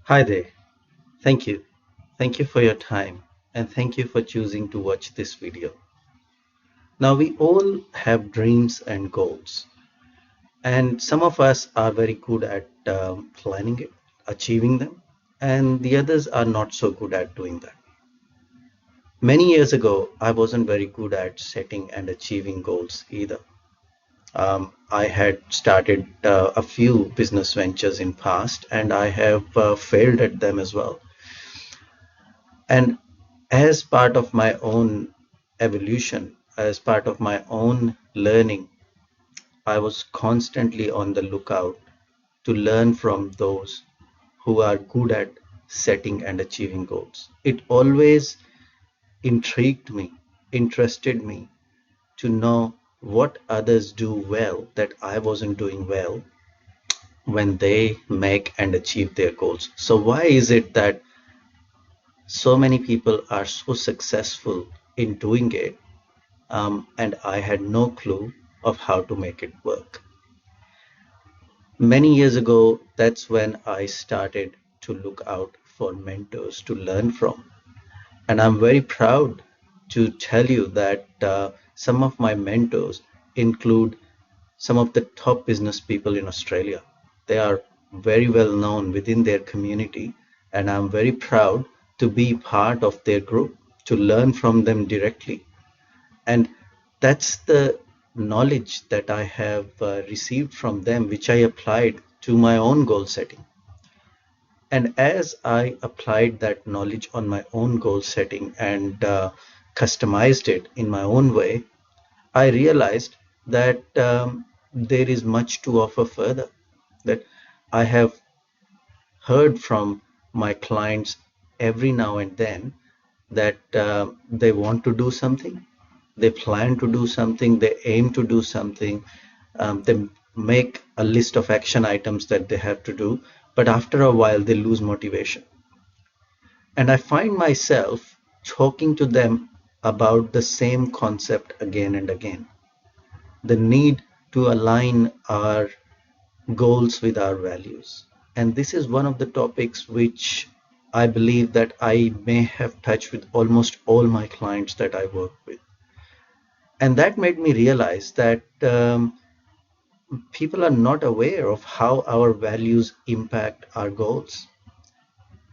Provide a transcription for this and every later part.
Hi there. Thank you. Thank you for your time and thank you for choosing to watch this video. Now, we all have dreams and goals, and some of us are very good at planning it, achieving them, and the others are not so good at doing that. Many years ago, I wasn't very good at setting and achieving goals either. I had started a few business ventures in past, and I have failed at them as well. And as part of my own evolution, as part of my own learning, I was constantly on the lookout to learn from those who are good at setting and achieving goals. It always intrigued me, interested me to know what others do well that I wasn't doing well when they make and achieve their goals. So, why is it that so many people are so successful in doing it, and I had no clue of how to make it work. Many years ago, that's when I started to look out for mentors to learn from. And I'm very proud to tell you that some of my mentors include some of the top business people in Australia. They are very well known within their community, and I'm very proud to be part of their group, to learn from them directly. And that's the knowledge that I have received from them, which I applied to my own goal setting. And as I applied that knowledge on my own goal setting and customized it in my own way, I realized that there is much to offer further. That I have heard from my clients every now and then that they want to do something, they plan to do something, they aim to do something, they make a list of action items that they have to do, but after a while they lose motivation. And I find myself talking to them about the same concept again and again, the need to align our goals with our values. And this is one of the topics which I believe that I may have touched with almost all my clients that I work with. And that made me realize that people are not aware of how our values impact our goals.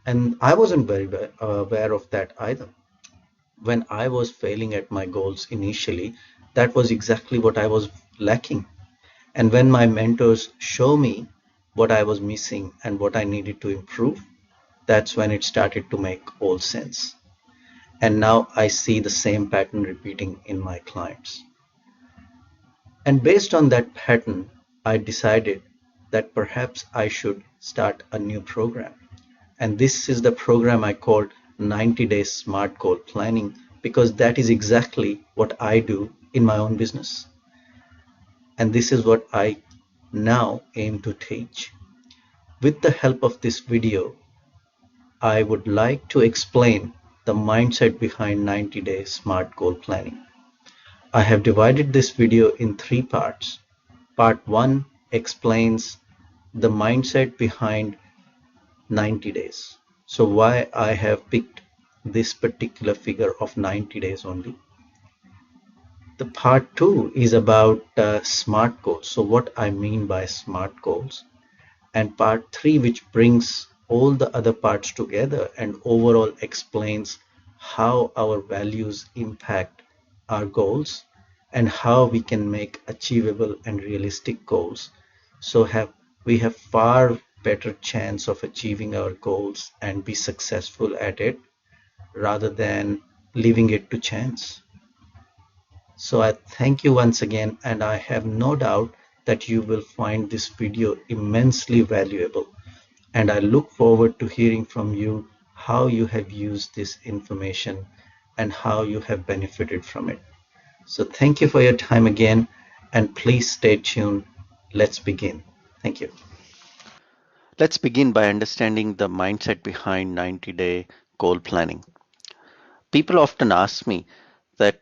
And I wasn't very aware of that either. When I was failing at my goals initially, that was exactly what I was lacking. And when my mentors show me what I was missing and what I needed to improve, that's when it started to make all sense. And now I see the same pattern repeating in my clients. And based on that pattern, I decided that perhaps I should start a new program. And this is the program I called 90 Days Smart Goal Planning, because that is exactly what I do in my own business. And this is what I now aim to teach. With the help of this video, I would like to explain the mindset behind 90 Day Smart Goal Planning. I have divided this video in three parts. Part 1 explains the mindset behind 90 days. So why I have picked this particular figure of 90 days only. The part 2 is about SMART goals. So what I mean by SMART goals. And part 3, which brings all the other parts together and overall explains how our values impact our goals and how we can make achievable and realistic goals, so we have far better chance of achieving our goals and be successful at it rather than leaving it to chance. So I thank you once again, and I have no doubt that you will find this video immensely valuable. And I look forward to hearing from you how you have used this information and how you have benefited from it. So thank you for your time again, and please stay tuned. Let's begin. Thank you. Let's begin by understanding the mindset behind 90-day goal planning. People often ask me that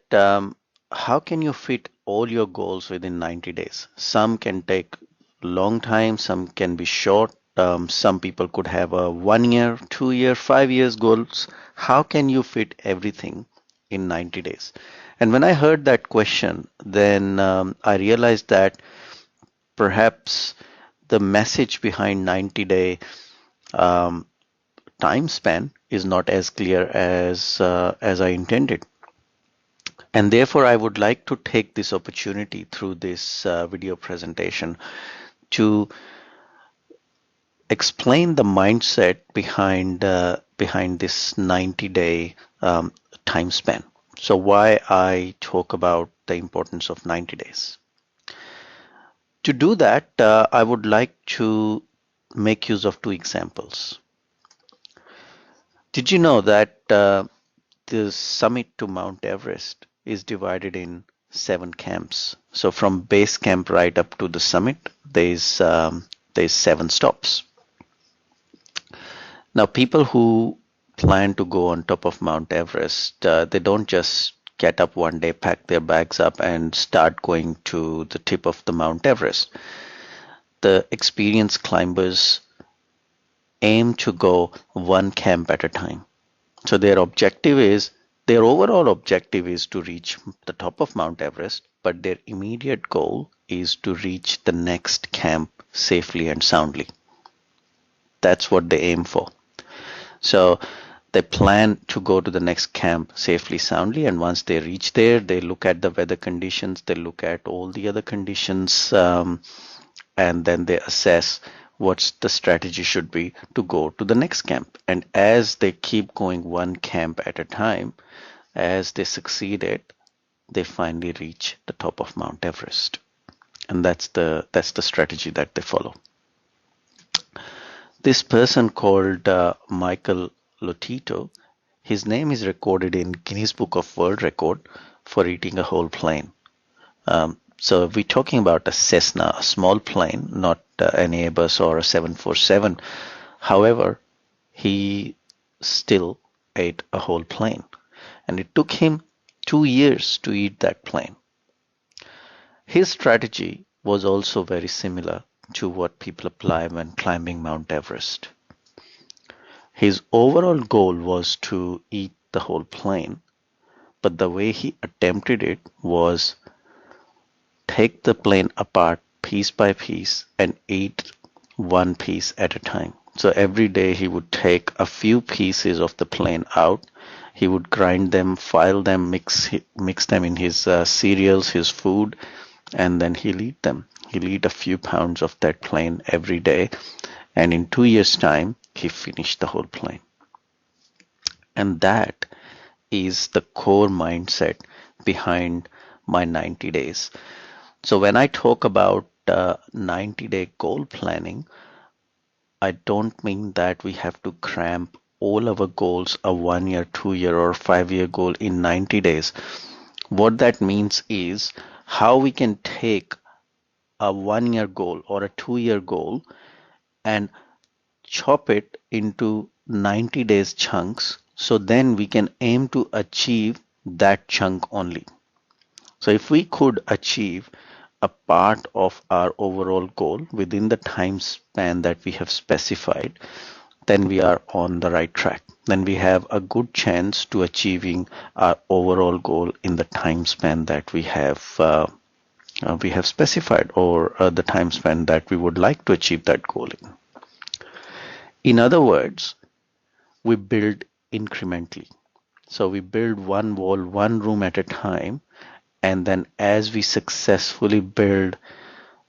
how can you fit all your goals within 90 days? Some can take long time, some can be short, Some people could have a 1 year, 2 year, 5 years goals. How can you fit everything in 90 days? And when I heard that question, then I realized that perhaps the message behind 90-day um, time span is not as clear as I intended. And therefore, I would like to take this opportunity through this video presentation to explain the mindset behind this 90-day time span. So why I talk about the importance of 90 days. To do that, I would like to make use of two examples. Did you know that the summit to Mount Everest is divided in 7 camps? So from base camp right up to the summit, there's 7 stops. Now, people who plan to go on top of Mount Everest, they don't just get up one day, pack their bags up, and start going to the tip of the Mount Everest. The experienced climbers aim to go 1 camp at a time. So their overall objective is to reach the top of Mount Everest, but their immediate goal is to reach the next camp safely and soundly. That's what they aim for. So they plan to go to the next camp safely, soundly, and once they reach there, they look at the weather conditions, they look at all the other conditions, and then they assess what the strategy should be to go to the next camp. And as they keep going 1 camp at a time, as they succeed it, they finally reach the top of Mount Everest. And that's the strategy that they follow. This person called Michael Lotito, his name is recorded in Guinness Book of World Record for eating a whole plane. So we're talking about a Cessna, a small plane, not an Airbus or a 747. However, he still ate a whole plane, and it took him 2 years to eat that plane. His strategy was also very similar to what people apply when climbing Mount Everest. His overall goal was to eat the whole plane, but the way he attempted it was take the plane apart piece by piece and eat one piece at a time. So every day he would take a few pieces of the plane out. He would grind them, file them, mix them in his cereals, his food, and then he'll eat them. He'll eat a few pounds of that plane every day, and in 2 years' time, he finished the whole plane. And that is the core mindset behind my 90 days. So when I talk about 90-day goal planning, I don't mean that we have to cramp all our goals, a 1 year, 2 year, or 5 year goal in 90 days. What that means is how we can take a 1 year goal or a 2 year goal and chop it into 90 days chunks, so then we can aim to achieve that chunk only. So if we could achieve a part of our overall goal within the time span that we have specified, then we are on the right track. Then we have a good chance to achieving our overall goal in the time span that we have specified, or the time span that we would like to achieve that goal in. In other words, we build incrementally. So we build one wall, one room at a time, and then as we successfully build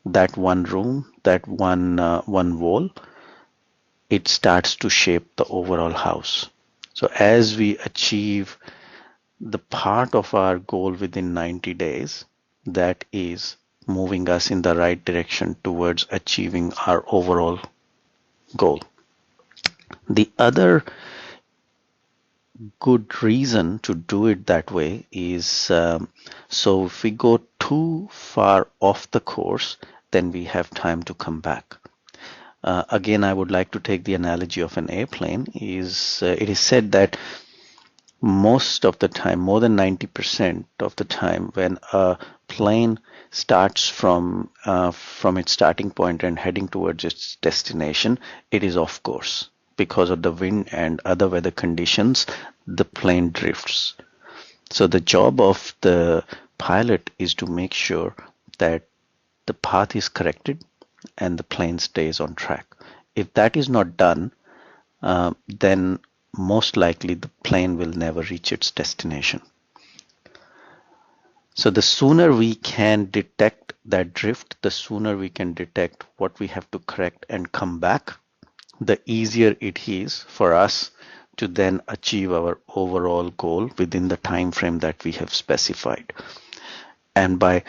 that one room, that one wall, it starts to shape the overall house. So as we achieve the part of our goal within 90 days, that is moving us in the right direction towards achieving our overall goal. The other good reason to do it that way is so if we go too far off the course, then we have time to come back. Again, I would like to take the analogy of an airplane. It is said that most of the time, more than 90% of the time, when a plane starts from its starting point and heading towards its destination, it is off course. Because of the wind and other weather conditions, the plane drifts. So the job of the pilot is to make sure that the path is corrected and the plane stays on track. If that is not done, then most likely the plane will never reach its destination. So the sooner we can detect that drift, the sooner we can detect what we have to correct and come back, the easier it is for us to then achieve our overall goal within the time frame that we have specified. And by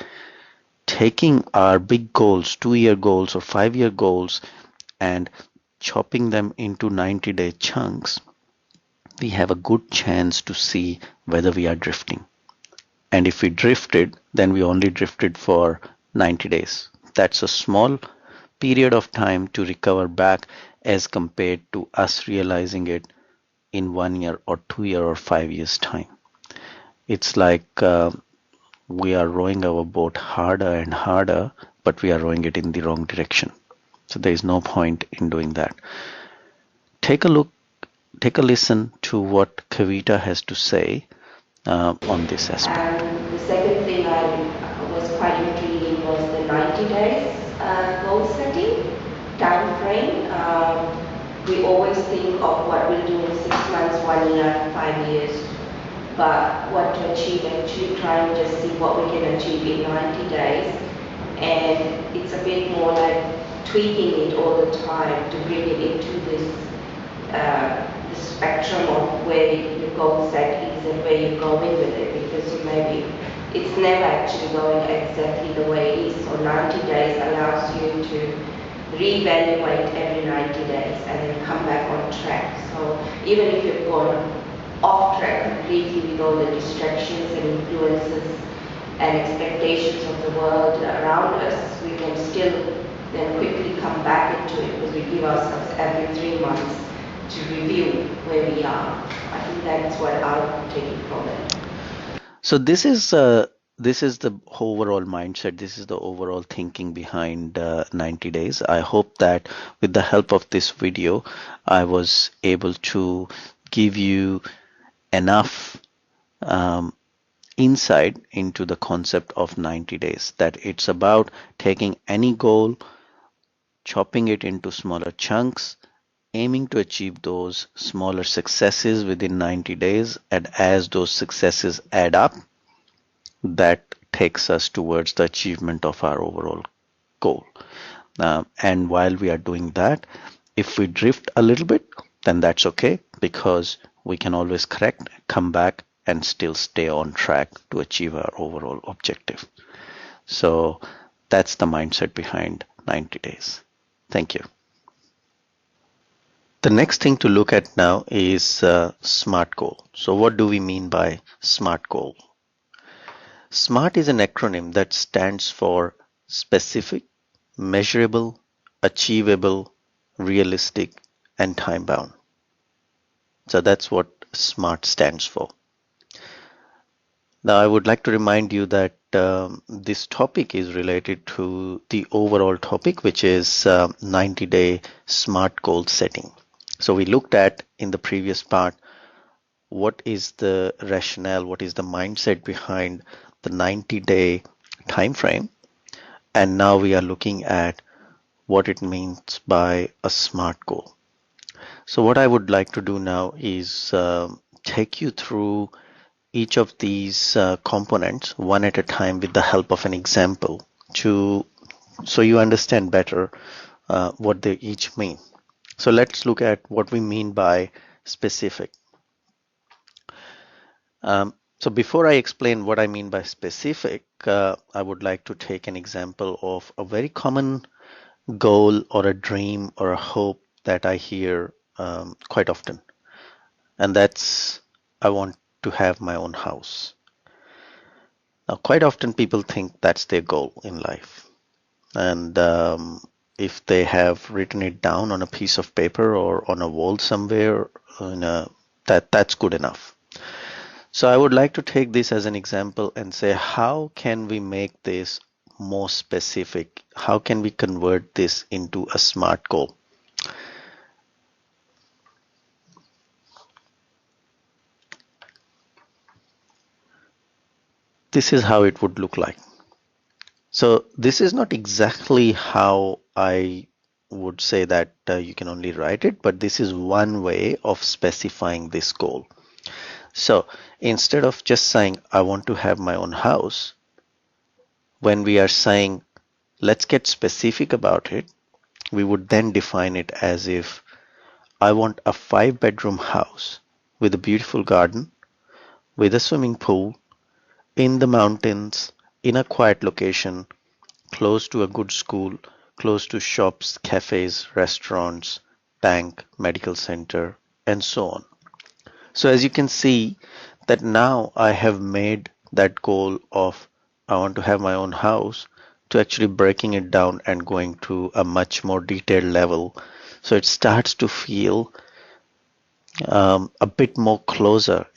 taking our big goals, 2-year goals or 5-year goals, and chopping them into 90-day chunks, we have a good chance to see whether we are drifting. And if we drifted, then we only drifted for 90 days. That's a small period of time to recover back as compared to us realizing it in 1 year or 2 year or 5 years time. It's like we are rowing our boat harder and harder, but we are rowing it in the wrong direction. So there is no point in doing that. Take a listen to what Kavita has to say on this aspect. And the second thing I was quite intriguing was the 90 days goal setting time frame. We always think of what we'll do in 6 months, 1 year, 5 years, but what to achieve, actually try and just see what we can achieve in 90 days. And it's a bit more like tweaking it all the time to bring it into this spectrum of where your goal set is and where you're going with it, because you maybe it's never actually going exactly the way it is. So 90 days allows you to reevaluate every 90 days and then come back on track. So even if you've gone off track completely with all the distractions and influences and expectations of the world around us, we can still then quickly come back into it, because we give ourselves every 3 months to review where we are. I think that's what I'll take it from it. So this is the overall mindset. This is the overall thinking behind 90 days. I hope that with the help of this video, I was able to give you enough insight into the concept of 90 days. That it's about taking any goal, chopping it into smaller chunks, aiming to achieve those smaller successes within 90 days, and as those successes add up, that takes us towards the achievement of our overall goal. And while we are doing that, if we drift a little bit, then that's okay, because we can always correct, come back, and still stay on track to achieve our overall objective. So that's the mindset behind 90 days. Thank you. The next thing to look at now is SMART goal. So what do we mean by SMART goal? SMART is an acronym that stands for specific, measurable, achievable, realistic, and time-bound. So that's what SMART stands for. Now I would like to remind you that this topic is related to the overall topic, which is 90-day SMART goal setting. So we looked at in the previous part what is the rationale, what is the mindset behind the 90-day time frame, and now we are looking at what it means by a SMART goal. So what I would like to do now is take you through each of these components one at a time with the help of an example, so you understand better what they each mean. So let's look at what we mean by specific. So before I explain what I mean by specific, I would like to take an example of a very common goal or a dream or a hope that I hear quite often. And that's, I want to have my own house. Now, quite often people think that's their goal in life. And if they have written it down on a piece of paper or on a wall somewhere, that's good enough. So I would like to take this as an example and say, how can we make this more specific? How can we convert this into a SMART goal? This is how it would look like. So this is not exactly how I would say that you can only write it, but this is one way of specifying this goal. So instead of just saying, I want to have my own house, when we are saying, let's get specific about it, we would then define it as if I want a 5-bedroom house with a beautiful garden, with a swimming pool, in the mountains, in a quiet location, close to a good school, close to shops, cafes, restaurants, bank, medical center, and so on. So as you can see that now I have made that goal of I want to have my own house to actually breaking it down and going to a much more detailed level. So it starts to feel a bit more closer.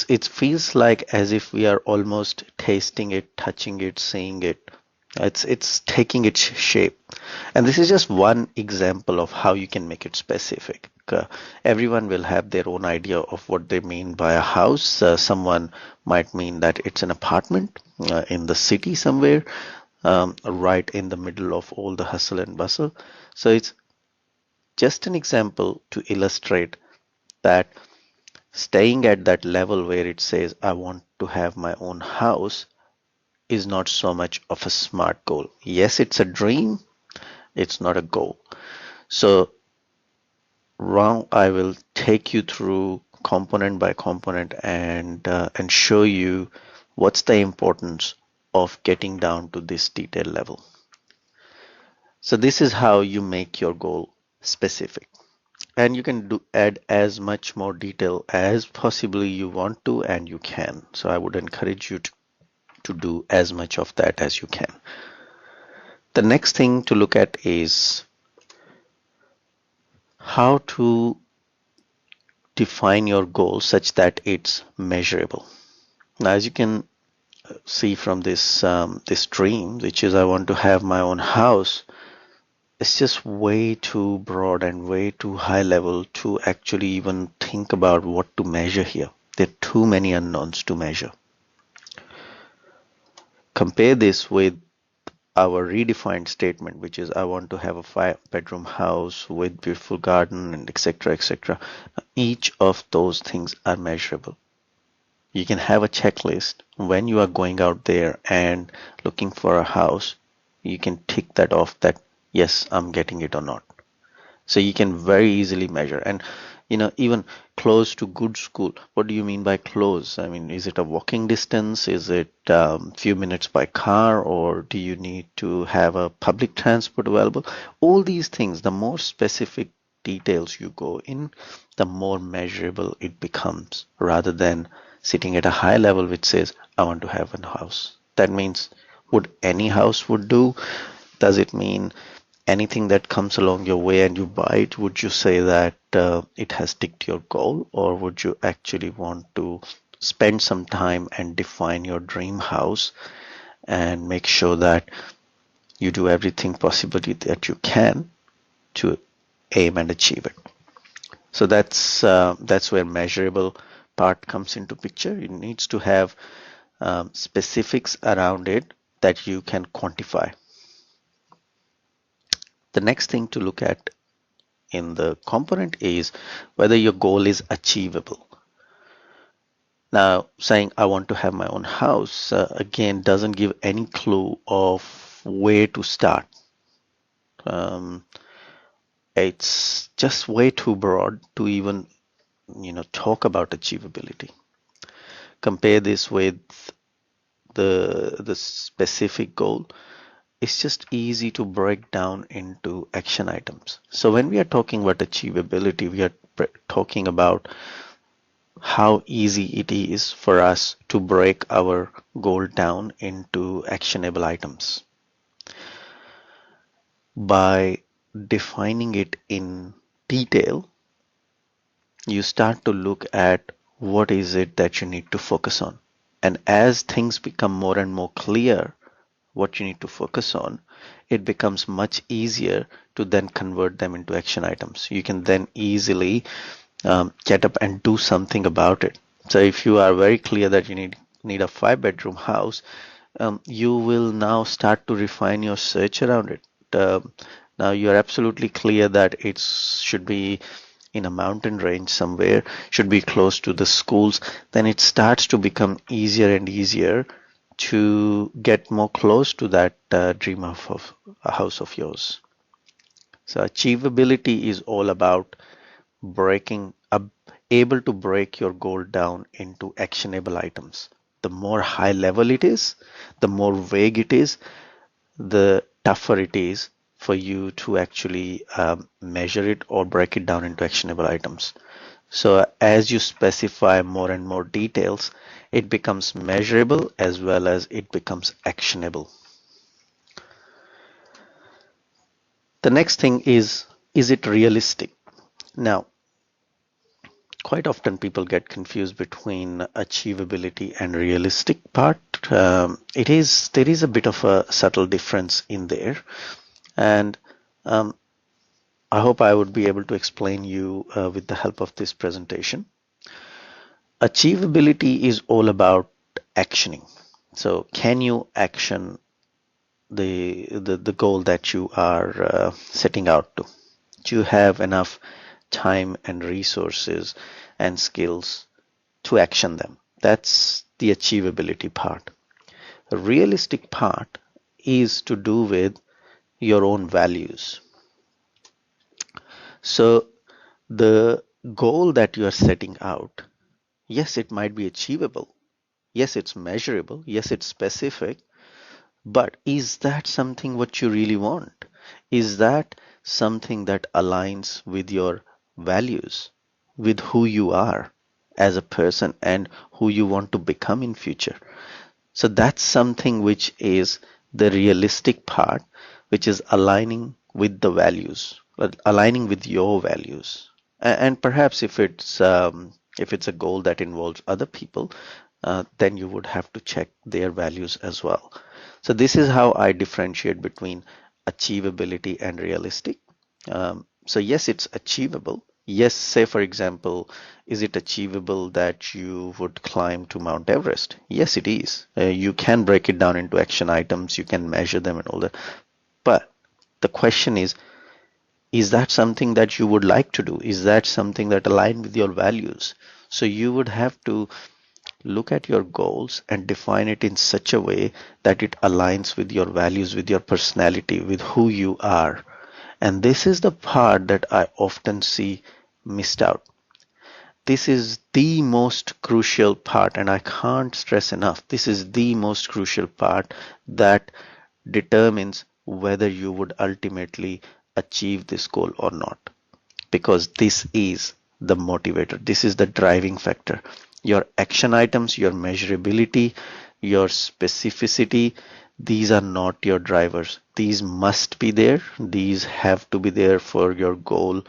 It feels like as if we are almost tasting it, touching it, seeing it. It's taking its shape. And this is just one example of how you can make it specific. Everyone will have their own idea of what they mean by a house. Someone might mean that it's an apartment in the city somewhere, right in the middle of all the hustle and bustle. So it's just an example to illustrate that staying at that level where it says, I want to have my own house, is not so much of a SMART goal. Yes, it's a dream, it's not a goal. So now I will take you through component by component and show you what's the importance of getting down to this detail level. So this is how you make your goal specific. And you can add as much more detail as possibly you want to, and you can. So I would encourage you to do as much of that as you can. The next thing to look at is how to define your goal such that it's measurable. Now, as you can see from this dream, which is I want to have my own house, it's just way too broad and way too high level to actually even think about what to measure here. There are too many unknowns to measure. Compare this with our redefined statement, which is I want to have a 5-bedroom house with beautiful garden and etc. etc. Each of those things are measurable. You can have a checklist when you are going out there and looking for a house. You can tick that off that yes, I'm getting it or not. So you can very easily measure. And even close to good school, what do you mean by close? I mean, is it a walking distance? Is it few minutes by car, or do you need to have a public transport available? All these things, the more specific details you go in, the more measurable it becomes, rather than sitting at a high level which says I want to have a house. That means would any house would do? Does it mean anything that comes along your way and you buy it, would you say that it has ticked your goal, or would you actually want to spend some time and define your dream house and make sure that you do everything possibly that you can to aim and achieve it? So that's where measurable part comes into picture. It needs to have specifics around it that you can quantify. The next thing to look at in the component is whether your goal is achievable. Now, saying I want to have my own house again doesn't give any clue of where to start. It's just way too broad to even talk about achievability. Compare this with the specific goal. It's just easy to break down into action items. So when we are talking about achievability, we are talking about how easy it is for us to break our goal down into actionable items. By defining it in detail, you start to look at what is it that you need to focus on. And as things become more and more clear, what you need to focus on, it becomes much easier to then convert them into action items. You can then easily get up and do something about it. So if you are very clear that you need a 5 bedroom house, you will now start to refine your search around it. Now you're absolutely clear that it should be in a mountain range somewhere, should be close to the schools. Then it starts to become easier and easier to get more close to that dream of a house of yours. So achievability is all about breaking up, able to break your goal down into actionable items. The more high level it is, the more vague it is, the tougher it is for you to actually measure it or break it down into actionable items. So as you specify more and more details, it becomes measurable as well as it becomes actionable. The next thing is it realistic? Now, quite often people get confused between achievability and realistic part. There is a bit of a subtle difference in there, and I hope I would be able to explain you with the help of this presentation. Achievability is all about actioning. So can you action the goal that you are setting out to? Do you have enough time and resources and skills to action them? That's the achievability part. The realistic part is to do with your own values. So the goal that you are setting out, yes, it might be achievable. Yes, it's measurable. Yes, it's specific. But is that something what you really want? Is that something that aligns with your values, with who you are as a person and who you want to become in future? So that's something which is the realistic part, which is aligning with the values, aligning with your values. And perhaps if it's a goal that involves other people, then you would have to check their values as well. So this is how I differentiate between achievability and realistic. So yes, it's achievable. Yes, say for example, is it achievable that you would climb to Mount Everest? Yes, it is. You can break it down into action items, you can measure them and all that. But the question is that something that you would like to do? Is that something that aligns with your values? So you would have to look at your goals and define it in such a way that it aligns with your values, with your personality, with who you are. And this is the part that I often see missed out. This is the most crucial part, and I can't stress enough. This is the most crucial part that determines whether you would ultimately achieve this goal or not. Because this is the motivator, this is the driving factor. Your action items, your measurability, your specificity, these are not your drivers. These must be there. These have to be there for your goal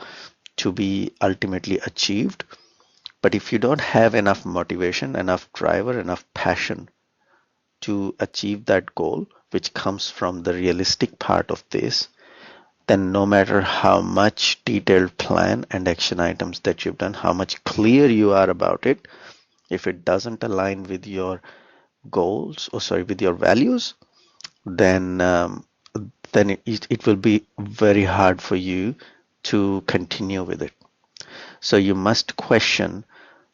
to be ultimately achieved. But if you don't have enough motivation, enough driver, enough passion to achieve that goal, which comes from the realistic part of this, then no matter how much detailed plan and action items that you've done, how much clear you are about it, if it doesn't align with your goals, or sorry, with your values, then it will be very hard for you to continue with it. So you must question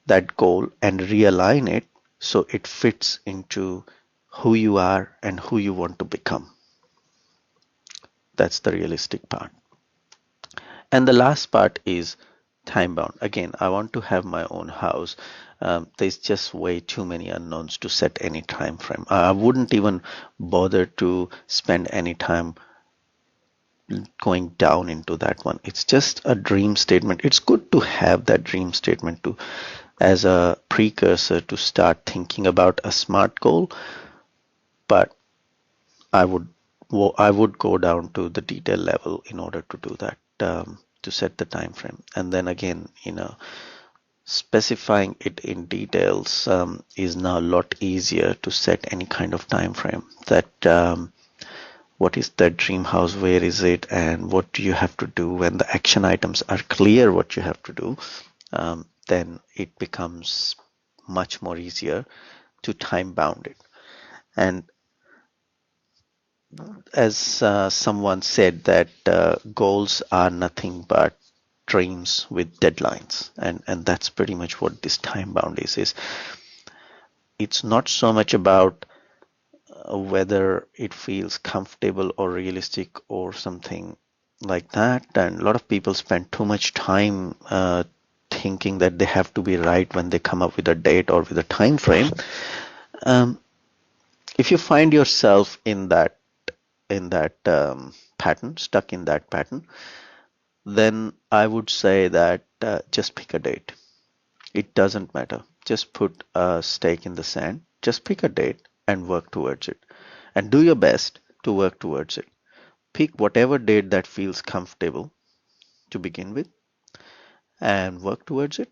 that goal and realign it so it fits into who you are and who you want to become. That's the realistic part. And the last part is time bound. Again, I want to have my own house. There's just way too many unknowns to set any time frame. I wouldn't even bother to spend any time going down into that one. It's just a dream statement. It's good to have that dream statement to as a precursor to start thinking about a SMART goal, but I would go down to the detail level in order to do that, to set the time frame. And then again, specifying it in details is now a lot easier to set any kind of time frame. That what is the dream house, where is it, and what do you have to do. When the action items are clear what you have to do, then it becomes much more easier to time bound it. And as someone said, that goals are nothing but dreams with deadlines, and that's pretty much what this time bound is it's not so much about whether it feels comfortable or realistic or something like that. And a lot of people spend too much time thinking that they have to be right when they come up with a date or with a time frame. um, if you find yourself in that pattern, stuck in that pattern, then I would say that just pick a date. It doesn't matter. Just put a stake in the sand. Just pick a date and work towards it. And do your best to work towards it. Pick whatever date that feels comfortable to begin with and work towards it.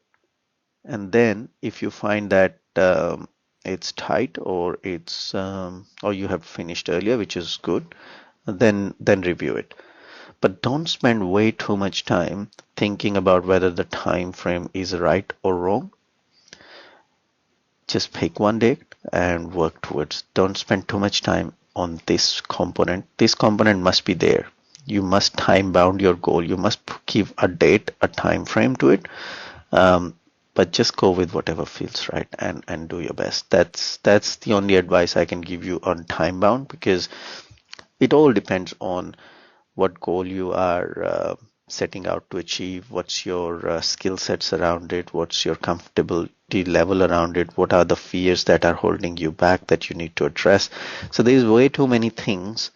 And then if you find that it's tight, or it's or you have finished earlier, which is good, then review it. But don't spend way too much time thinking about whether the time frame is right or wrong. Just pick one date and work towards. Don't spend too much time on this component. This component must be there. You must time bound your goal. You must give a date, a time frame to it. But just go with whatever feels right, and do your best. That's the only advice I can give you on time bound, because it all depends on what goal you are setting out to achieve, what's your skill sets around it, what's your comfortability level around it, what are the fears that are holding you back that you need to address. So there's way too many things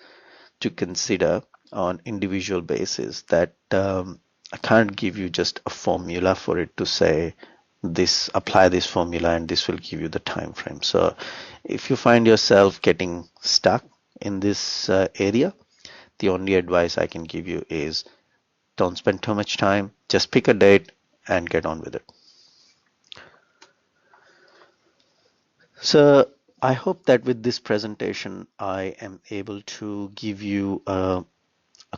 to consider on individual basis that I can't give you just a formula for it to say this, apply this formula and this will give you the time frame. So if you find yourself getting stuck in this area, the only advice I can give you is don't spend too much time. Just pick a date and get on with it. So I hope that with this presentation, I am able to give you a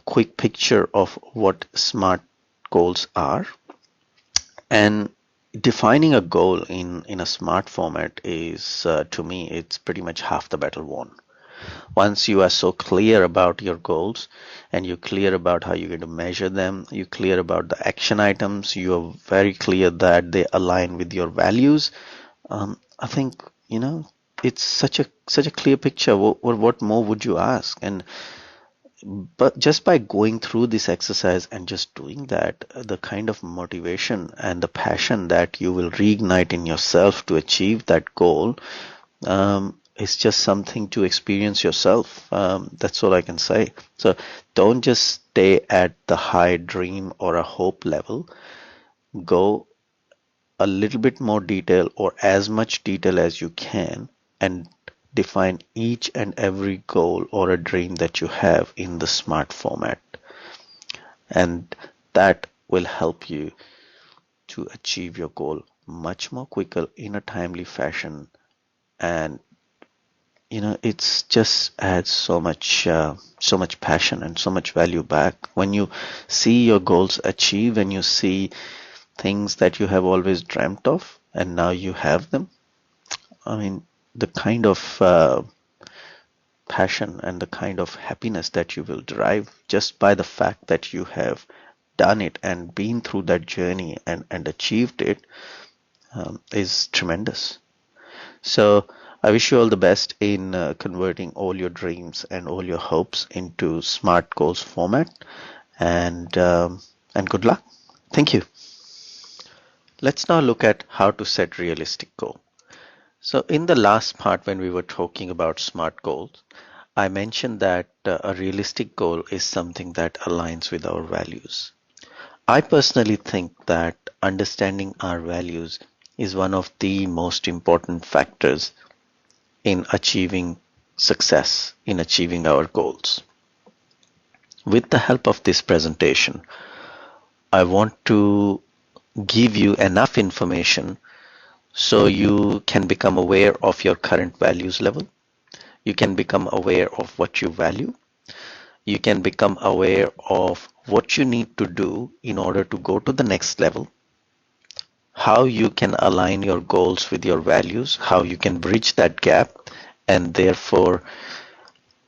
quick picture of what SMART goals are. And defining a goal in a SMART format is, to me, it's pretty much half the battle won. Once you are so clear about your goals and you're clear about how you're going to measure them, you're clear about the action items, you are very clear that they align with your values, I think, it's such a clear picture. What more would you ask? But just by going through this exercise and just doing that, the kind of motivation and the passion that you will reignite in yourself to achieve that goal, it's just something to experience yourself. That's all I can say. So don't just stay at the high dream or a hope level. Go a little bit more detail, or as much detail as you can, and define each and every goal or a dream that you have in the SMART format. And that will help you to achieve your goal much more quicker in a timely fashion. And it's just adds so much passion and so much value back when you see your goals achieved, and you see things that you have always dreamt of and now you have them. I mean, the kind of passion and the kind of happiness that you will derive just by the fact that you have done it and been through that journey and achieved it is tremendous. So I wish you all the best in converting all your dreams and all your hopes into SMART goals format, and good luck. Thank you. Let's now look at how to set realistic goal. So in the last part, when we were talking about SMART goals, I mentioned that a realistic goal is something that aligns with our values. I personally think that understanding our values is one of the most important factors in achieving success, in achieving our goals. With the help of this presentation, I want to give you enough information so you can become aware of your current values level. You can become aware of what you value. You can become aware of what you need to do in order to go to the next level, how you can align your goals with your values, how you can bridge that gap, and therefore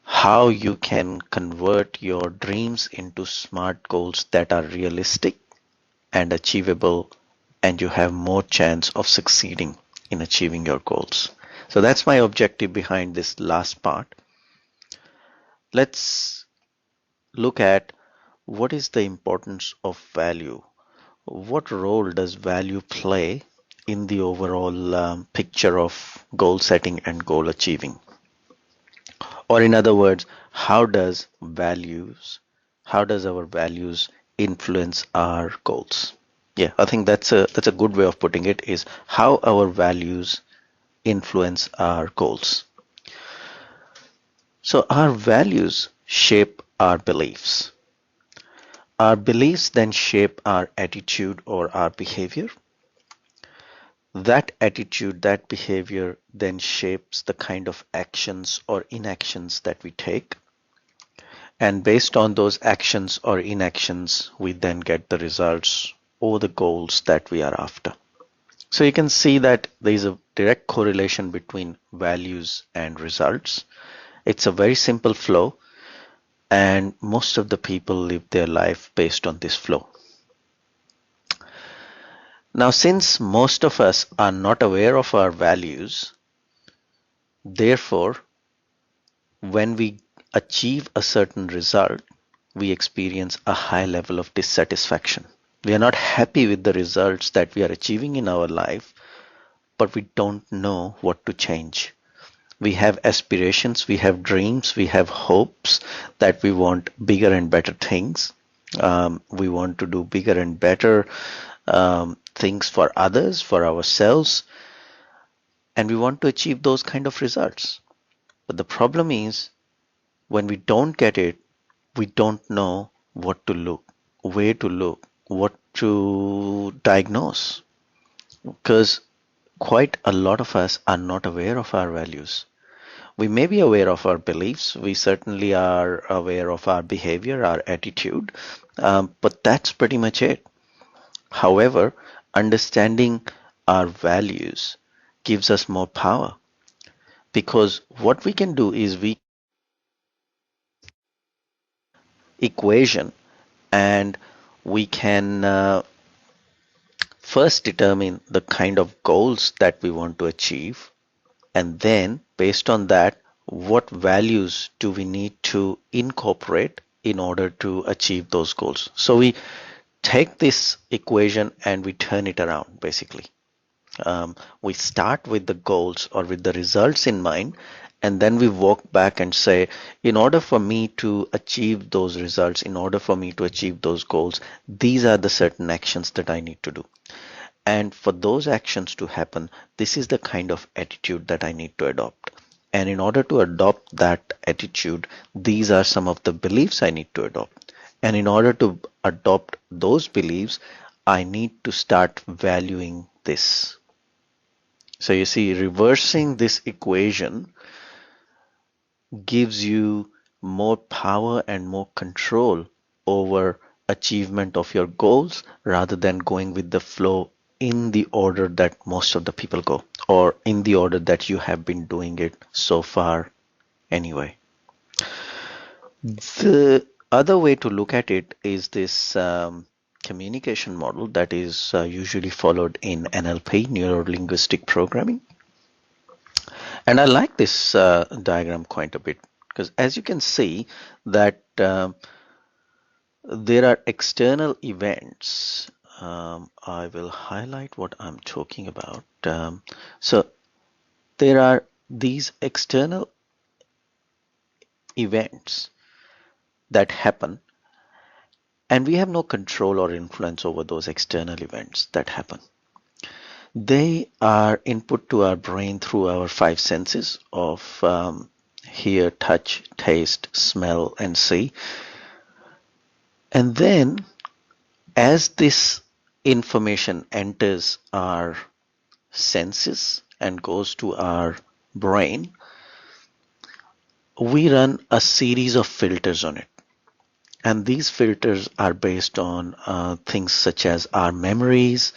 how you can convert your dreams into smart goals that are realistic and achievable, and you have more chance of succeeding in achieving your goals. So that's my objective behind this last part. Let's look at what is the importance of value. What role does value play in the overall picture of goal setting and goal achieving? Or in other words, how does our values influence our goals? Yeah, I think that's a good way of putting it, is how our values influence our goals. So our values shape our beliefs. Our beliefs then shape our attitude or our behavior. That attitude, that behavior then shapes the kind of actions or inactions that we take. And based on those actions or inactions, we then get the results or the goals that we are after. So you can see that there is a direct correlation between values and results. It's a very simple flow, and most of the people live their life based on this flow. Now, since most of us are not aware of our values, therefore, when we achieve a certain result, we experience a high level of dissatisfaction. We are not happy with the results that we are achieving in our life, but we don't know what to change. We have aspirations, we have dreams, we have hopes that we want bigger and better things. We want to do bigger and better things for others, for ourselves, and we want to achieve those kind of results. But the problem is, when we don't get it, we don't know what to look, where to look, what to diagnose, because quite a lot of us are not aware of our values. We may be aware of our beliefs, we certainly are aware of our behavior, our attitude, but that's pretty much it. However, understanding our values gives us more power, because what we can do is we equation, and we can first determine the kind of goals that we want to achieve, and then based on that, what values do we need to incorporate in order to achieve those goals. So we take this equation and we turn it around basically. We start with the goals or with the results in mind, and then we walk back and say, in order for me to achieve those results, in order for me to achieve those goals, these are the certain actions that I need to do. And for those actions to happen, this is the kind of attitude that I need to adopt. And in order to adopt that attitude, these are some of the beliefs I need to adopt. And in order to adopt those beliefs, I need to start valuing this. So you see, reversing this equation gives you more power and more control over achievement of your goals, rather than going with the flow in the order that most of the people go, or in the order that you have been doing it so far anyway. The other way to look at it is this communication model that is usually followed in NLP, neuro linguistic programming. And I like this diagram quite a bit, because as you can see that there are external events. I will highlight what I'm talking about. So there are these external events that happen, and we have no control or influence over those external events that happen. They are input to our brain through our five senses of hear, touch, taste, smell, and see. And then as this information enters our senses and goes to our brain, we run a series of filters on it. And these filters are based on things such as our memories,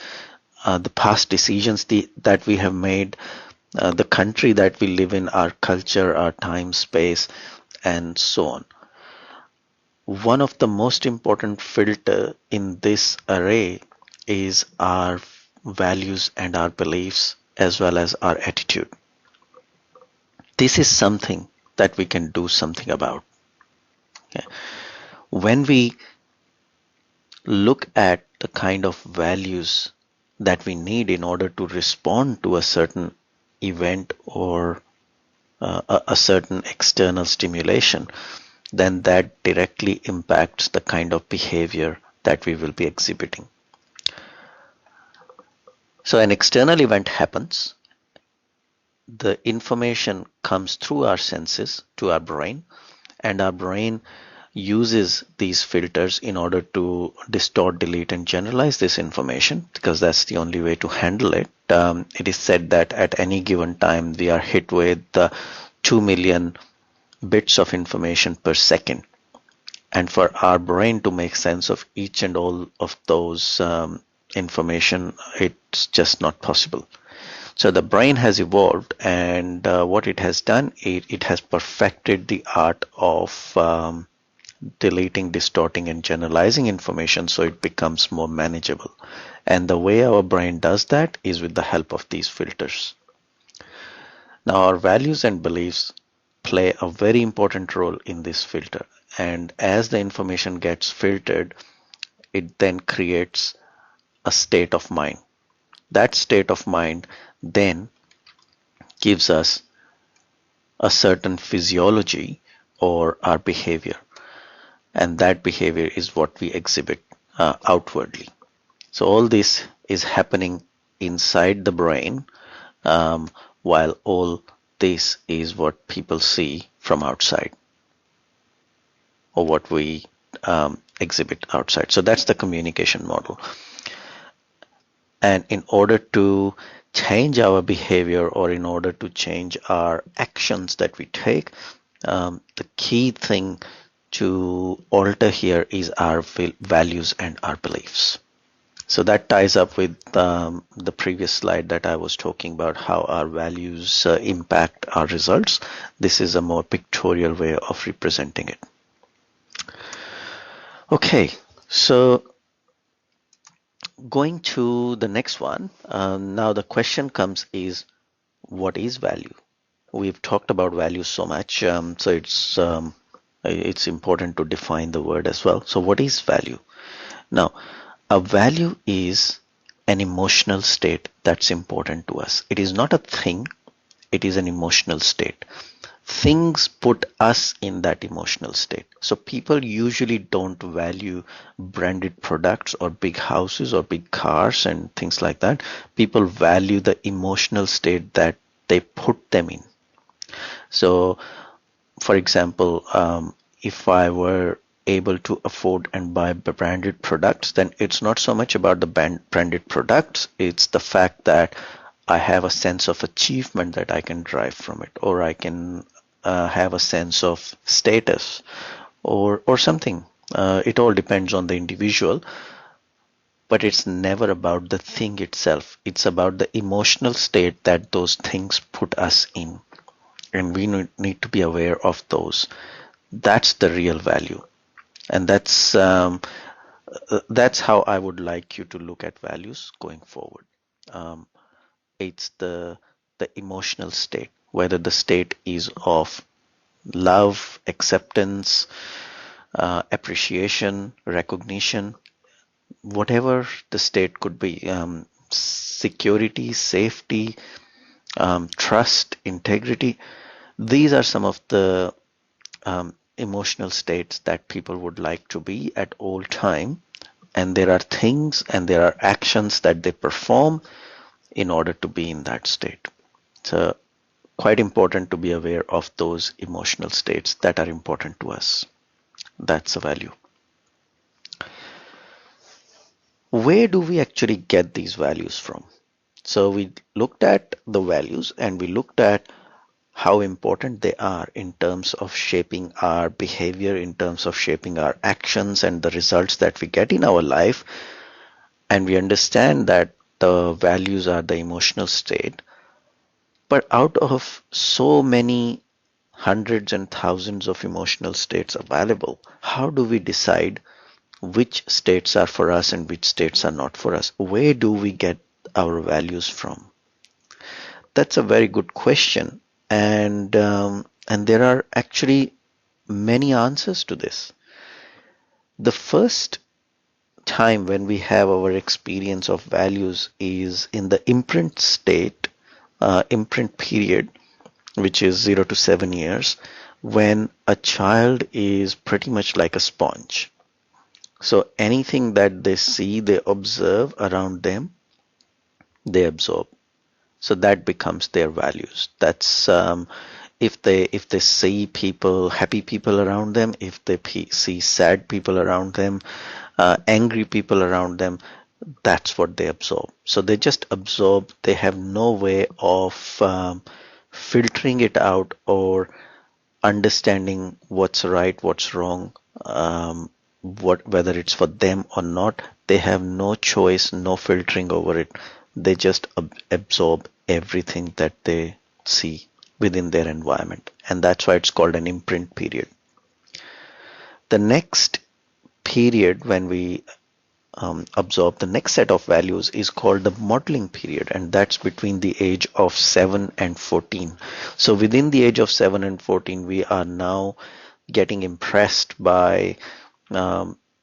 the past decisions that we have made, the country that we live in, our culture, our time, space, and so on. One of the most important filter in this array is our values and our beliefs as well as our attitude. This is something that we can do something about. Okay. When we look at the kind of values that we need in order to respond to a certain event or a certain external stimulation, then that directly impacts the kind of behavior that we will be exhibiting. So an external event happens, the information comes through our senses to our brain, and our brain uses these filters in order to distort, delete, and generalize this information, because that's the only way to handle it. It is said that at any given time we are hit with 2 million bits of information per second, and for our brain to make sense of each and all of those information, it's just not possible. So the brain has evolved, and what it has done, it has perfected the art of deleting, distorting, and generalizing information so it becomes more manageable. And the way our brain does that is with the help of these filters. Now, our values and beliefs play a very important role in this filter, and as the information gets filtered, it then creates a state of mind. That state of mind then gives us a certain physiology or our behavior, and that behavior is what we exhibit outwardly. So all this is happening inside the brain, while all this is what people see from outside, or what we exhibit outside. So that's the communication model. And in order to change our behavior, or in order to change our actions that we take, the key thing to alter here is our values and our beliefs. So that ties up with the previous slide that I was talking about, how our values impact our results. This is a more pictorial way of representing it. Okay, so going to the next one, now the question comes is, what is value? We've talked about value so much, so it's important to define the word as well. So what is value? Now, a value is an emotional state that's important to us. It is not a thing, it is an emotional state. Things put us in that emotional state. So people usually don't value branded products or big houses or big cars and things like that. People value the emotional state that they put them in. So, for example, if I were able to afford and buy branded products, then it's not so much about the branded products, it's the fact that I have a sense of achievement that I can derive from it, or I can have a sense of status or something. It all depends on the individual, but it's never about the thing itself. It's about the emotional state that those things put us in, and we need to be aware of those. That's the real value, and that's how I would like you to look at values going forward. It's the emotional state, whether the state is of love, acceptance, appreciation, recognition, whatever the state could be, security, safety, trust, integrity. These are some of the emotional states that people would like to be at all time, and there are things and there are actions that they perform in order to be in that state. So quite important to be aware of those emotional states that are important to us. That's a value. Where do we actually get these values from? So we looked at the values and we looked at how important they are in terms of shaping our behavior, in terms of shaping our actions and the results that we get in our life. And we understand that the values are the emotional state. But out of so many hundreds and thousands of emotional states available, how do we decide which states are for us and which states are not for us? Where do we get our values from? That's a very good question, and there are actually many answers to this. The first time when we have our experience of values is in the imprint state, imprint period, which is 0 to 7 years, when a child is pretty much like a sponge. So anything that they see, they observe around them, they absorb. So that becomes their values. That's if they see people, happy people around them, if they see sad people around them, angry people around them, that's what they absorb. So they just absorb. They have no way of filtering it out or understanding what's right, what's wrong, what whether it's for them or not. They have no choice, no filtering over it. They just absorb everything that they see within their environment, and that's why it's called an imprint period. The next period when we absorb the next set of values is called the modeling period, and that's between the age of 7 and 14. So within the age of 7 and 14, we are now getting impressed by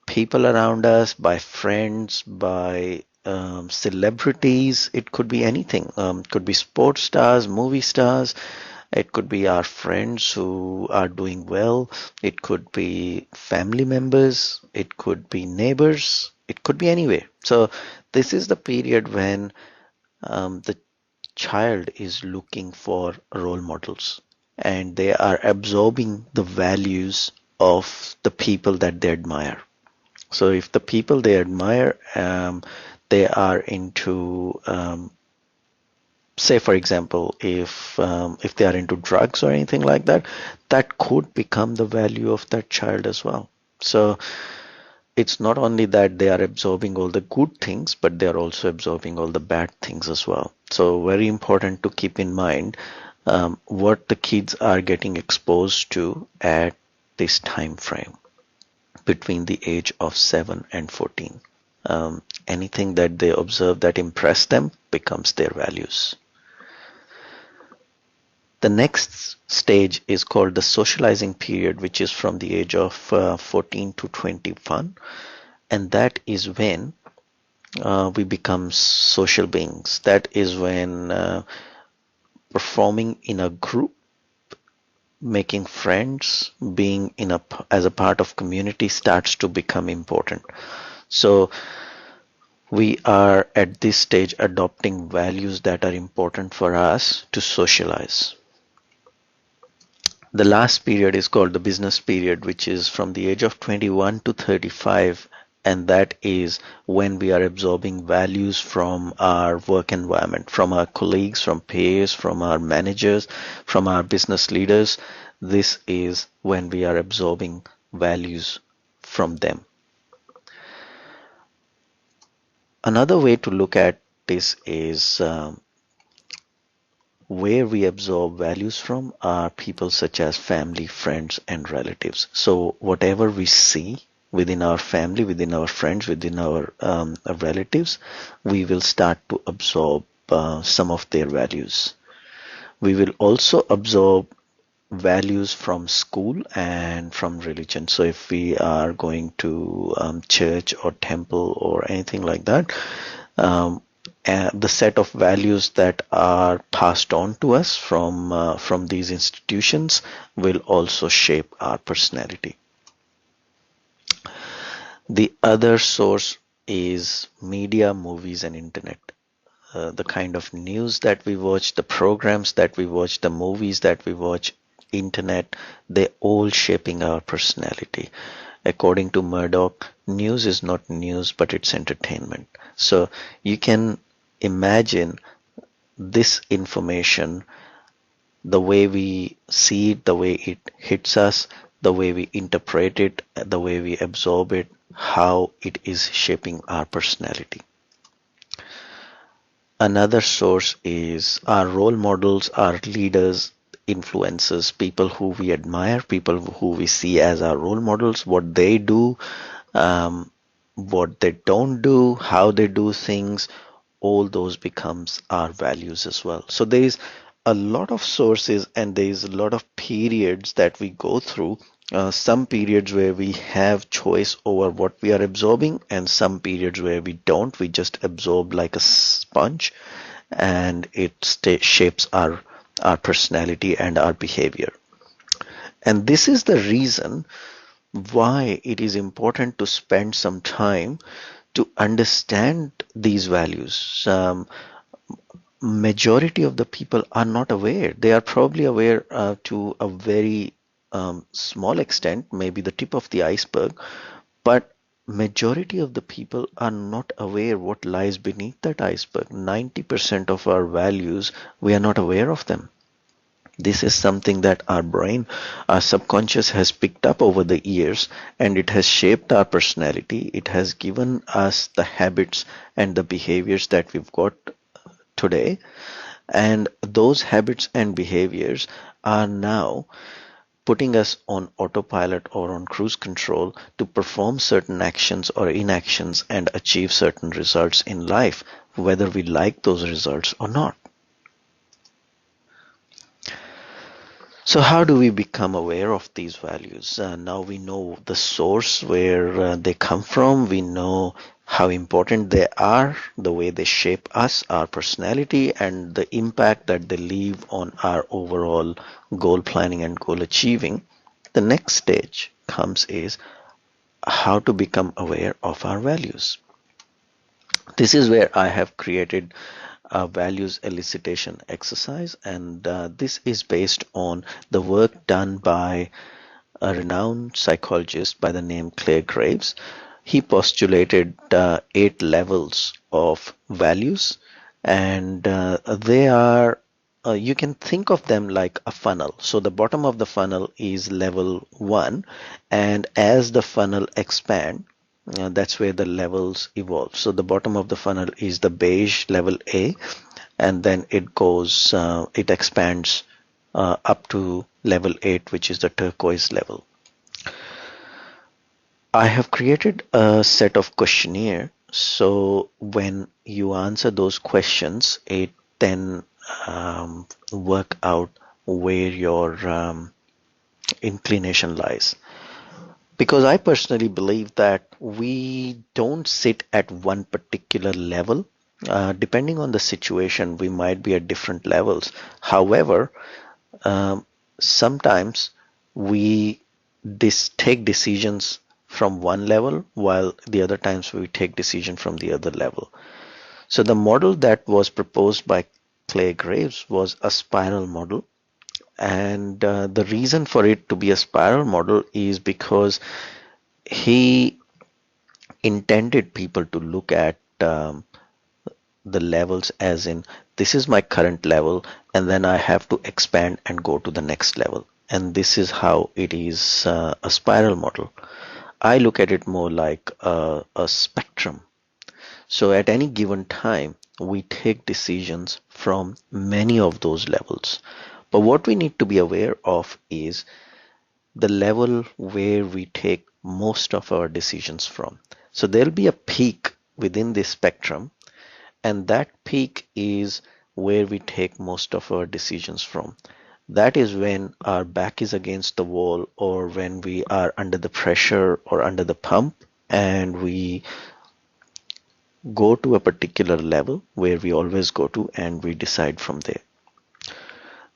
people around us, by friends, by celebrities. It could be anything. Could be sports stars, movie stars. It could be our friends who are doing well. It could be family members. It could be neighbors. It could be anywhere. So this is the period when the child is looking for role models and they are absorbing the values of the people that they admire. So if the people they admire, they are into, say for example, if they are into drugs or anything like that, that could become the value of that child as well. So it's not only that they are absorbing all the good things, but they are also absorbing all the bad things as well. So very important to keep in mind what the kids are getting exposed to at this time frame between the age of 7 and 14. Anything that they observe that impress them becomes their values. The next stage is called the socializing period, which is from the age of 14 to 21. And that is when we become social beings. That is when performing in a group, making friends, being as a part of community starts to become important. So we are at this stage adopting values that are important for us to socialize. The last period is called the business period, which is from the age of 21 to 35, and that is when we are absorbing values from our work environment, from our colleagues, from peers, from our managers, from our business leaders. This is when we are absorbing values from them. Another way to look at this is where we absorb values from are people such as family, friends, and relatives. So whatever we see within our family, within our friends, within our relatives, we will start to absorb some of their values. We will also absorb values from school and from religion. So if we are going to church or temple or anything like that, the set of values that are passed on to us from these institutions will also shape our personality. The other source is media, movies, and internet. The kind of news that we watch, the programs that we watch, the movies that we watch, internet, they all shaping our personality. According to Murdoch, news is not news, but it's entertainment. So you can imagine this information, the way we see it, the way it hits us, the way we interpret it, the way we absorb it, how it is shaping our personality. Another source is our role models, our leaders, influencers, people who we admire, people who we see as our role models, what they do, um, what they don't do, how they do things, all those becomes our values as well. So there is a lot of sources and there is a lot of periods that we go through. Some periods where we have choice over what we are absorbing, and some periods where we don't. We just absorb like a sponge, and it shapes our personality and our behavior. And this is the reason why it is important to spend some time to understand these values. Majority of the people are not aware. They are probably aware to a very small extent, maybe the tip of the iceberg, but majority of the people are not aware what lies beneath that iceberg. 90% of our values, we are not aware of them. This is something that our brain, our subconscious has picked up over the years, and it has shaped our personality. It has given us the habits and the behaviors that we've got today. And those habits and behaviors are now putting us on autopilot or on cruise control to perform certain actions or inactions and achieve certain results in life, whether we like those results or not. So how do we become aware of these values? Now we know the source where they come from. We know how important they are, the way they shape us, our personality, and the impact that they leave on our overall goal planning and goal achieving. The next stage comes is how to become aware of our values. This is where I have created a values elicitation exercise, and this is based on the work done by a renowned psychologist by the name Clare Graves. He postulated 8 levels of values, and they are you can think of them like a funnel. So the bottom of the funnel is level 1, and as the funnel expand, that's where the levels evolve. So the bottom of the funnel is the beige level A, and then it expands up to level 8, which is the turquoise level. I have created a set of questionnaire. So when you answer those questions, it then work out where your inclination lies. Because I personally believe that we don't sit at one particular level. Depending on the situation, we might be at different levels. However, sometimes we take decisions from one level, while the other times we take decision from the other level. So the model that was proposed by Clare Graves was a spiral model, and the reason for it to be a spiral model is because he intended people to look at the levels as in, this is my current level, and then I have to expand and go to the next level, and this is how it is a spiral model. I look at it more like a spectrum. So at any given time, we take decisions from many of those levels. But what we need to be aware of is the level where we take most of our decisions from. So there'll be a peak within this spectrum, and that peak is where we take most of our decisions from. That is when our back is against the wall, or when we are under the pressure or under the pump, and we go to a particular level where we always go to, and we decide from there.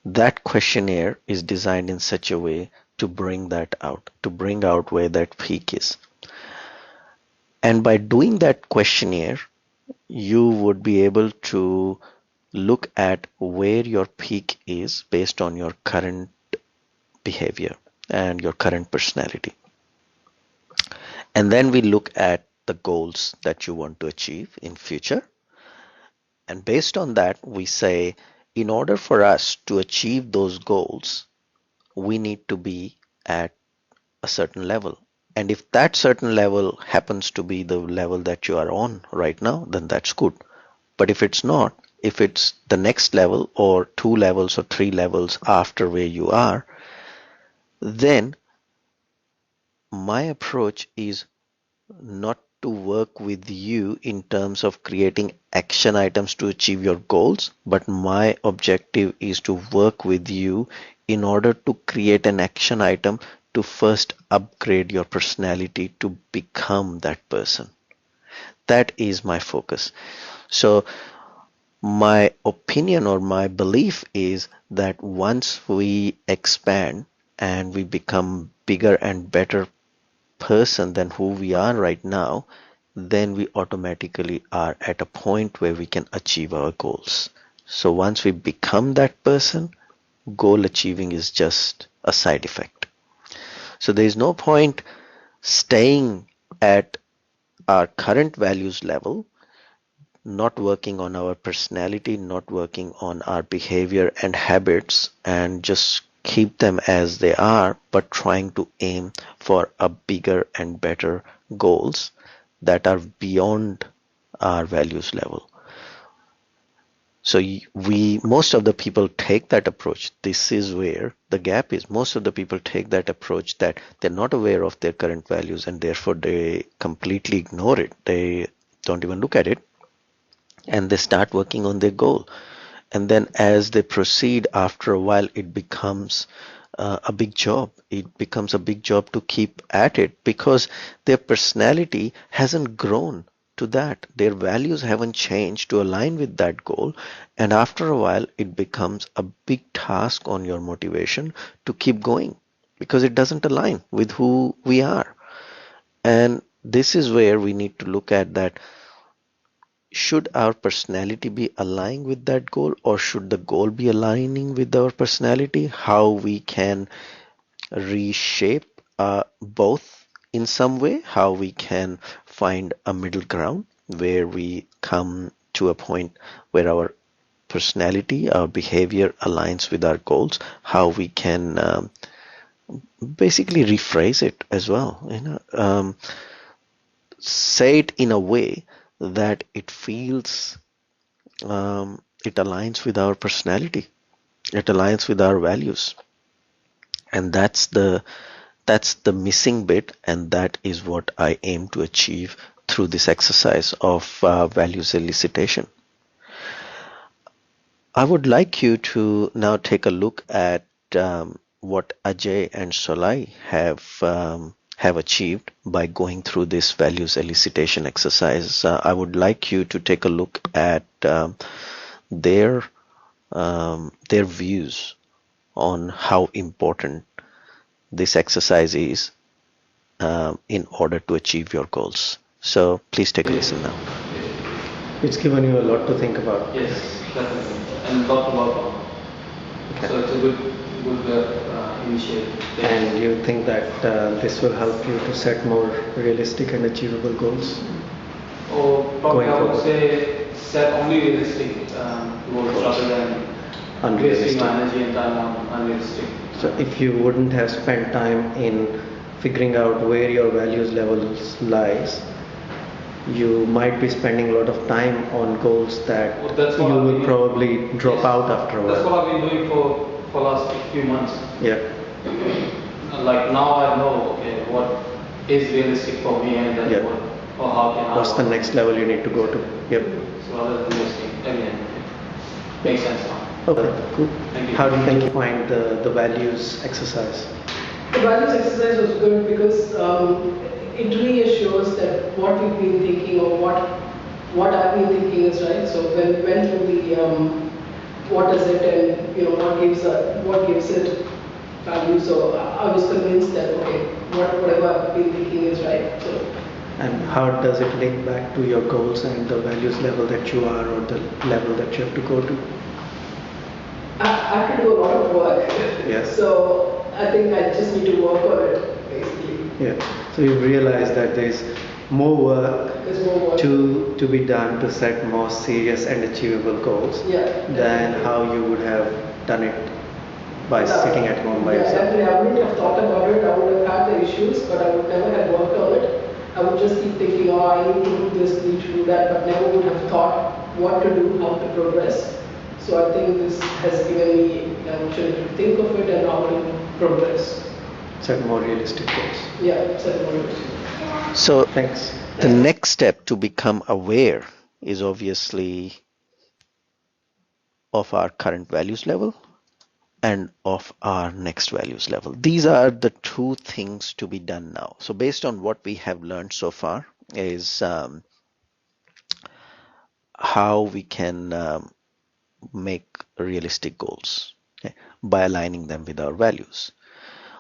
That questionnaire is designed in such a way to bring that out, to bring out where that peak is. And by doing that questionnaire, you would be able to look at where your peak is based on your current behavior and your current personality. And then we look at the goals that you want to achieve in future. And based on that, we say, in order for us to achieve those goals, we need to be at a certain level. And if that certain level happens to be the level that you are on right now, then that's good. But if it's not, if it's the next level or 2 levels or 3 levels after where you are, then my approach is not to work with you in terms of creating action items to achieve your goals, but my objective is to work with you in order to create an action item to first upgrade your personality to become that person. That is my focus. So my opinion or my belief is that once we expand and we become bigger and better person than who we are right now, then we automatically are at a point where we can achieve our goals. So once we become that person, goal achieving is just a side effect. So there is no point staying at our current values level, not working on our personality, not working on our behavior and habits, and just keep them as they are, but trying to aim for a bigger and better goals that are beyond our values level. So most of the people take that approach. This is where the gap is. Most of the people take that approach that they're not aware of their current values and therefore they completely ignore it. They don't even look at it and they start working on their goal. And then as they proceed, after a while, it becomes a big job. It becomes a big job to keep at it because their personality hasn't grown to that. Their values haven't changed to align with that goal. And after a while, it becomes a big task on your motivation to keep going because it doesn't align with who we are. And this is where we need to look at that. Should our personality be aligning with that goal, or should the goal be aligning with our personality? How we can reshape both in some way, how we can find a middle ground where we come to a point where our personality, our behavior aligns with our goals, how we can basically rephrase it as well, say it in a way that it feels it aligns with our personality, it aligns with our values, and that's the missing bit, and that is what I aim to achieve through this exercise of values elicitation. I would like you to now take a look at what Ajay and Solai have achieved by going through this values elicitation exercise. I would like you to take a look at their views on how important this exercise is in order to achieve your goals. So please take a listen now. It's given you a lot to think about. Yes, definitely, and a lot to work on. Okay. So it's a good initiative. And you think that this will help you to set more realistic and achievable goals? Or probably Going I would forward. say set only realistic goals rather than Unrealistic. wasting my energy and time on unrealistic. So if you wouldn't have spent time in figuring out where your values levels lies, you might be spending a lot of time on goals that Well, that's you what I've will been- probably drop Yes. out after a That's while. what I've been doing for last few months. Yeah. Like now I know what is realistic for me and then Yeah. what or how can I. What's the next level you need to go to? Yep. So rather than wasting again, makes sense now. Okay, cool. Thank you. How do you think you find the values exercise? The values exercise was good because it reassures that what we've been thinking or what I've been thinking is right. So when we went through the what is it and what gives it value. So I was convinced that okay, whatever I've been thinking is right. So And how does it link back to your goals and the values level that you are or the level that you have to go to? I have to do a lot of work. Yes. So I think I just need to work on it basically. Yeah. So you realize that there's more work There's more work. to be done to set more serious and achievable goals Yeah, than definitely. how you would have done it by sitting at home by Yeah, yourself. definitely. I wouldn't have thought about it. I would have had the issues, but I would never have worked on it. I would just keep thinking, oh, I need to do this, need to do that, but never would have thought what to do, how to progress. So I think this has given me the opportunity to think of it and how to progress. Set more realistic goals. Yeah, set more. So Thanks. the next step to become aware is obviously of our current values level and of our next values level. These are the two things to be done now. So based on what we have learned so far is how we can make realistic goals, okay, by aligning them with our values.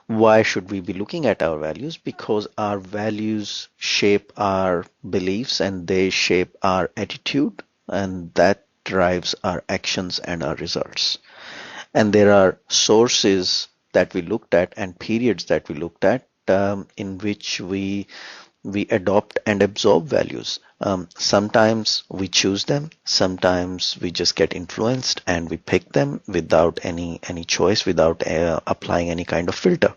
Why should we be looking at our values? Because our values shape our beliefs and they shape our attitude, and that drives our actions and our results. And there are sources that we looked at and periods that we looked at in which we adopt and absorb values. Sometimes we choose them, sometimes we just get influenced and we pick them without any choice, without applying any kind of filter.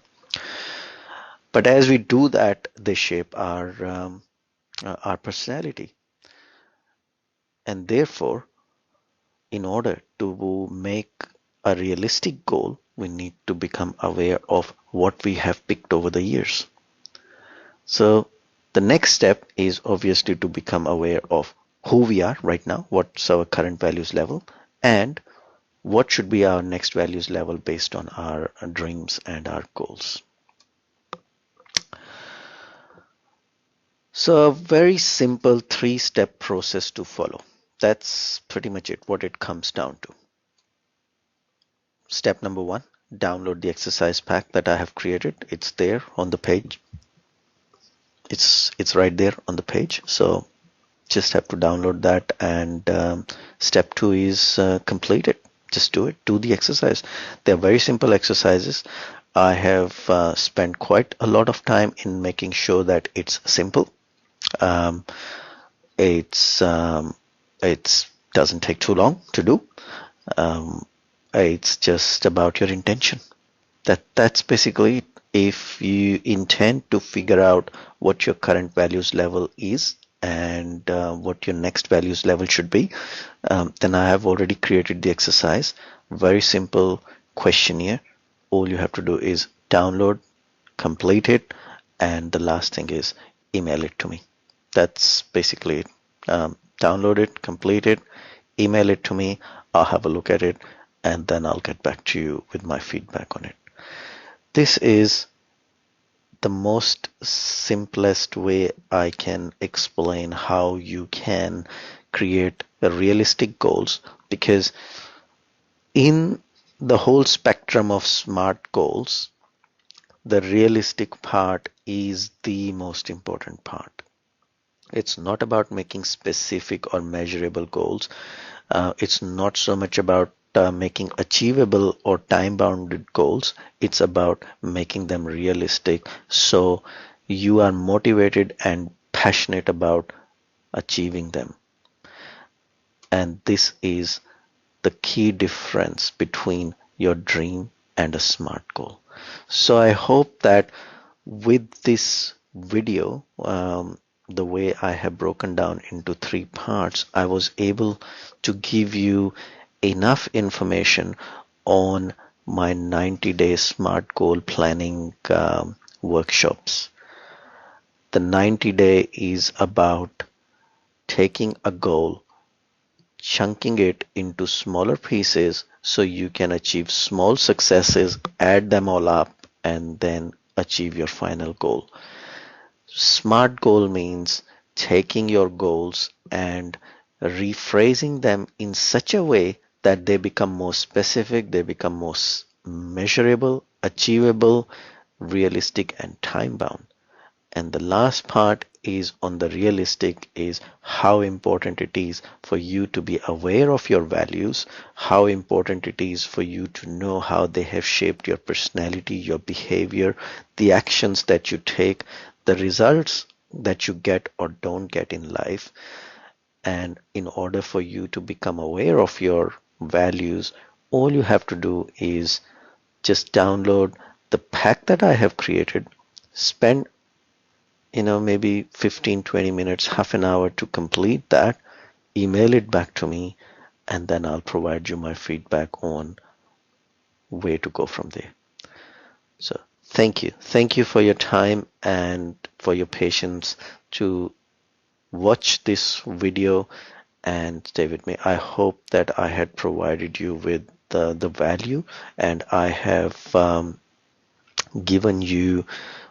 But as we do that, they shape our personality, and therefore, in order to make a realistic goal, we need to become aware of what we have picked over the years. So the next step is obviously to become aware of who we are right now, what's our current values level, and what should be our next values level based on our dreams and our goals. So a very simple 3-step process to follow. That's pretty much it, what it comes down to. Step number 1, download the exercise pack that I have created. It's there on the page. It's right there on the page. So just have to download that, and step 2 is complete it. Just do it. Do the exercise. They're very simple exercises. I have spent quite a lot of time in making sure that it's simple. It's doesn't take too long to do. It's just about your intention. That's basically it. If you intend to figure out what your current values level is and what your next values level should be, then I have already created the exercise. Very simple questionnaire. All you have to do is download, complete it, and the last thing is email it to me. That's basically it. Download it, complete it, email it to me. I'll have a look at it, and then I'll get back to you with my feedback on it. This is the most simplest way I can explain how you can create realistic goals, because in the whole spectrum of SMART goals, the realistic part is the most important part. It's not about making specific or measurable goals. It's not so much about making achievable or time-bounded goals. It's about making them realistic, so you are motivated and passionate about achieving them. And this is the key difference between your dream and a SMART goal. So I hope that with this video, the way I have broken down into 3 parts, I was able to give you enough information on my 90-day SMART goal planning workshops. The 90-day is about taking a goal, chunking it into smaller pieces so you can achieve small successes, add them all up, and then achieve your final goal. SMART goal means taking your goals and rephrasing them in such a way that they become more specific, they become more measurable, achievable, realistic, and time bound. And the last part is on the realistic, is how important it is for you to be aware of your values, how important it is for you to know how they have shaped your personality, your behavior, the actions that you take, the results that you get or don't get in life. And in order for you to become aware of your values, all you have to do is just download the pack that I have created, spend maybe 15-20 minutes, half an hour to complete that, email it back to me, and then I'll provide you my feedback on where to go from there. So thank you for your time and for your patience to watch this video and stay with me. I hope that I had provided you with the value, and I have given you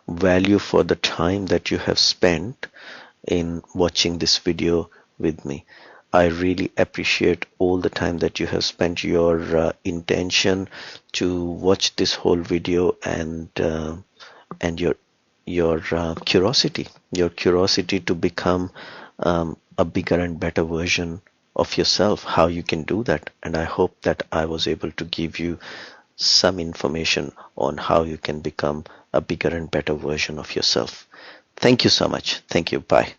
value for the time that you have spent in watching this video with me. I really appreciate all the time that you have spent, your intention to watch this whole video, and your curiosity to become a bigger and better version of yourself, how you can do that. And I hope that I was able to give you some information on how you can become a bigger and better version of yourself. Thank you so much. Thank you. Bye.